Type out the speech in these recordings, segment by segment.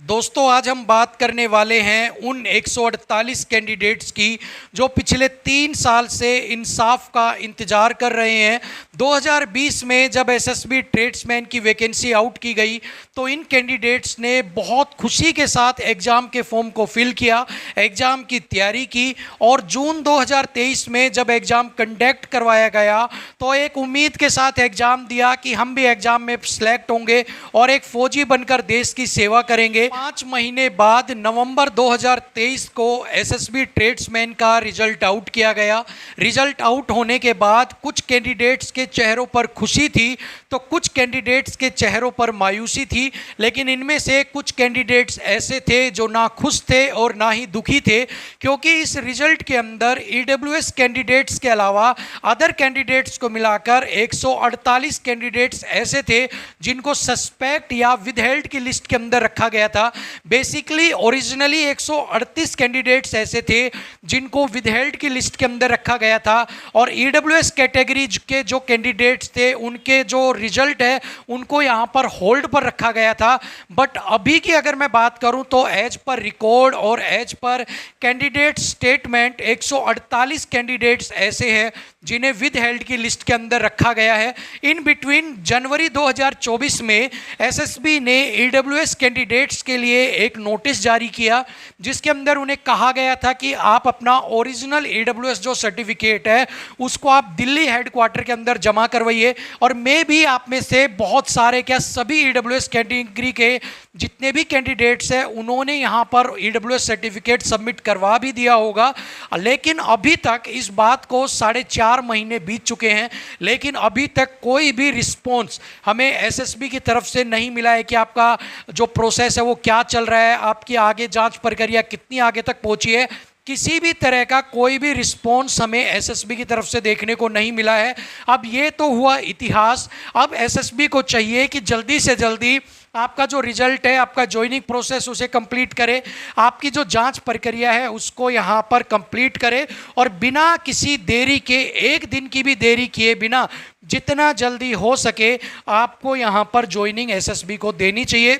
दोस्तों आज हम बात करने वाले हैं उन 148 कैंडिडेट्स की जो पिछले 3 साल से इंसाफ का इंतज़ार कर रहे हैं। 2020 में जब एसएसबी ट्रेड्समैन की वैकेंसी आउट की गई तो इन कैंडिडेट्स ने बहुत खुशी के साथ एग्ज़ाम के फॉर्म को फिल किया, एग्ज़ाम की तैयारी की और जून 2023 में जब एग्ज़ाम कंडक्ट करवाया गया तो एक उम्मीद के साथ एग्ज़ाम दिया कि हम भी एग्ज़ाम में सिलेक्ट होंगे और एक फ़ौजी बनकर देश की सेवा करेंगे। 5 महीने बाद नवंबर 2023 को एसएसबी ट्रेड्समैन का रिजल्ट आउट किया गया। रिजल्ट आउट होने के बाद कुछ कैंडिडेट्स के चेहरों पर खुशी थी तो कुछ कैंडिडेट्स के चेहरों पर मायूसी थी, लेकिन इनमें से कुछ कैंडिडेट्स ऐसे थे जो ना खुश थे और ना ही दुखी थे, क्योंकि इस रिजल्ट के अंदर ईडब्ल्यूएस कैंडिडेट्स के अलावा अदर कैंडिडेट्स को मिलाकर 148 कैंडिडेट्स ऐसे थे जिनको सस्पेक्ट या विदहेल्ड की लिस्ट के अंदर रखा गया था। बेसिकली ओरिजिनली 138 कैंडिडेट्स ऐसे थे जिनको विदहेल्ड की लिस्ट के अंदर रखा गया था और ईडब्ल्यूएस कैटेगरी के जो कैंडिडेट्स थे उनके जो रिजल्ट है उनको यहाँ पर होल्ड पर रखा गया था। बट अभी की अगर मैं बात करूँ तो एज पर रिकॉर्ड और as per candidate statement 148 candidates ऐसे हैं जिन्हें विदहेल्ड की लिस्ट के अंदर रखा गया है। इन बिटवीन जनवरी 2024 में एसएसबी ने ईडब्ल्यूएस कैंडिडेट्स के लिए एक नोटिस जारी किया जिसके अंदर उन्हें कहा गया था कि आप अपना ओरिजिनल ईडब्ल्यूएस जो सर्टिफिकेट है उसको आप दिल्ली हेडक्वार्टर के अंदर जमा करवाइए। और मैं भी आप में से बहुत सारे क्या सभी ईडब्ल्यूएस कैटेगरी के जितने भी कैंडिडेट्स हैं उन्होंने यहाँ पर ईडब्ल्यूएस सर्टिफिकेट सबमिट करवा भी दिया होगा, लेकिन अभी तक इस बात को 4.5 महीने बीत चुके हैं, लेकिन अभी तक कोई भी रिस्पॉन्स हमें एसएसबी की तरफ से नहीं मिला है कि आपका जो प्रोसेस है वो क्या चल रहा है, आपकी आगे जांच प्रक्रिया कितनी आगे तक पहुंची है। किसी भी तरह का कोई भी रिस्पॉन्स हमें एसएसबी की तरफ से देखने को नहीं मिला है। अब ये तो हुआ इतिहास, अब एसएसबी को चाहिए कि जल्दी से जल्दी आपका जो रिजल्ट है, आपका ज्वाइनिंग प्रोसेस उसे कंप्लीट करे, आपकी जो जांच प्रक्रिया है उसको यहाँ पर कंप्लीट करे और बिना किसी देरी के, एक दिन की भी देरी किए बिना जितना जल्दी हो सके आपको यहाँ पर ज्वाइनिंग एसएसबी को देनी चाहिए।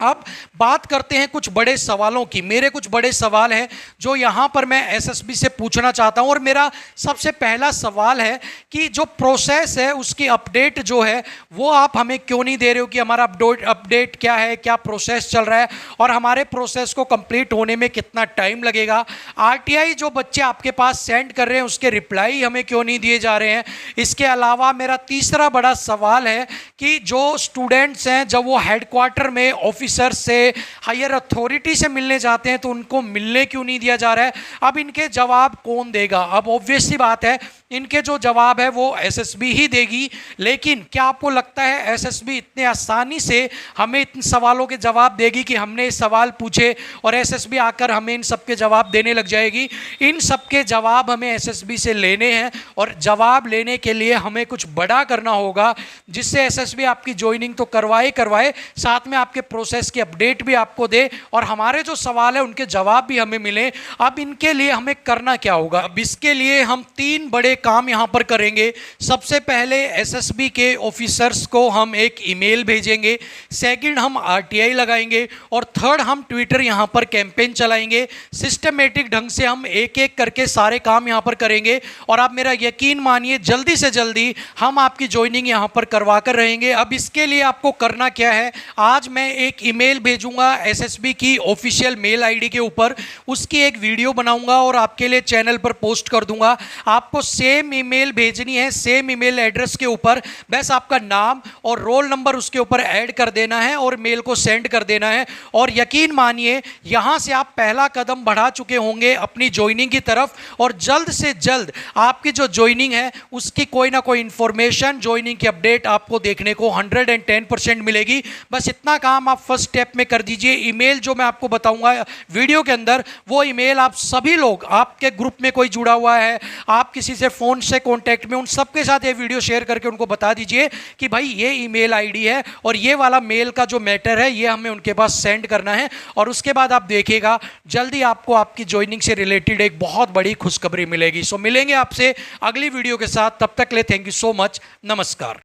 अब बात करते हैं कुछ बड़े सवालों की। मेरे कुछ बड़े सवाल हैं जो यहाँ पर मैं एसएसबी से पूछना चाहता हूँ और मेरा सबसे पहला सवाल है कि जो प्रोसेस है उसकी अपडेट जो है वो आप हमें क्यों नहीं दे रहे हो कि हमारा अपडेट क्या है, क्या प्रोसेस चल रहा है और हमारे प्रोसेस को कंप्लीट होने में कितना टाइम लगेगा। आरटीआई जो बच्चे आपके पास सेंड कर रहे हैं उसके रिप्लाई हमें क्यों नहीं दिए जा रहे हैं। इसके अलावा मेरा तीसरा बड़ा सवाल है कि जो स्टूडेंट्स हैं जब वो हेडक्वार्टर में ऑफिसर से, हायर अथॉरिटी से मिलने जाते हैं तो उनको मिलने क्यों नहीं दिया जा रहा है। अब इनके जवाब कौन देगा। अब ऑब्वियस सी बात है इनके जो जवाब है वो एसएसबी ही देगी, लेकिन क्या आपको लगता है एसएसबी इतने आसानी से हमें इन सवालों के जवाब देगी कि हमने सवाल पूछे और एसएसबी आकर हमें इन सब के जवाब देने लग जाएगी। इन सब के जवाब हमें एसएसबी से लेने हैं और जवाब लेने के लिए हमें कुछ बड़ा करना होगा जिससे एसएसबी आपकी ज्वाइनिंग तो करवाए साथ में आपके प्रोसेस की अपडेट भी आपको दे और हमारे जो सवाल है उनके जवाब भी हमें मिले। अब इनके लिए हमें करना क्या होगा। अब इसके लिए हम 3 बड़े काम यहां पर करेंगे। सबसे पहले एसएसबी के ऑफिसर्स को हम एक ईमेल भेजेंगे, सेकंड हम आरटीआई लगाएंगे और थर्ड हम ट्विटर यहां पर कैंपेन चलाएंगे। सिस्टमेटिक ढंग से हम एक एक करके सारे काम यहां पर करेंगे और आप मेरा यकीन मानिए जल्दी से जल्दी हम आपकी ज्वाइनिंग यहां पर करवा कर रहेंगे। अब इसके लिए आपको करना क्या है, आज मैं एक ईमेल भेजूंगा एसएसबी की ऑफिशियल मेल आईडी के ऊपर, उसकी एक वीडियो बनाऊंगा और आपके लिए चैनल पर पोस्ट कर दूंगा। आपको सेम ईमेल भेजनी है, सेम ईमेल एड्रेस के ऊपर, बस आपका नाम और रोल नंबर उसके ऊपर ऐड कर देना है और मेल को सेंड कर देना है और यकीन मानिए यहां से आप पहला कदम बढ़ा चुके होंगे अपनी ज्वाइनिंग की तरफ और जल्द से जल्द आपकी जो ज्वाइनिंग है उसकी कोई ना कोई इंफॉर्मेशन, ज्वाइनिंग की अपडेट आपको देखने को 110% मिलेगी। बस इतना काम आप फर्स्ट स्टेप में कर दीजिए। ईमेल जो मैं आपको बताऊंगा वीडियो के अंदर वो ईमेल आप सभी लोग, आपके ग्रुप में कोई जुड़ा हुआ है, आप किसी से फ़ोन से कांटेक्ट में, उन सबके साथ ये वीडियो शेयर करके उनको बता दीजिए कि भाई ये ईमेल आईडी है और ये वाला मेल का जो मैटर है ये हमें उनके पास सेंड करना है और उसके बाद आप देखिएगा जल्दी आपको आपकी ज्वाइनिंग से रिलेटेड एक बहुत बड़ी खुशखबरी मिलेगी। सो मिलेंगे आपसे अगली वीडियो के साथ, तब तक ले थैंक यू सो मच, नमस्कार।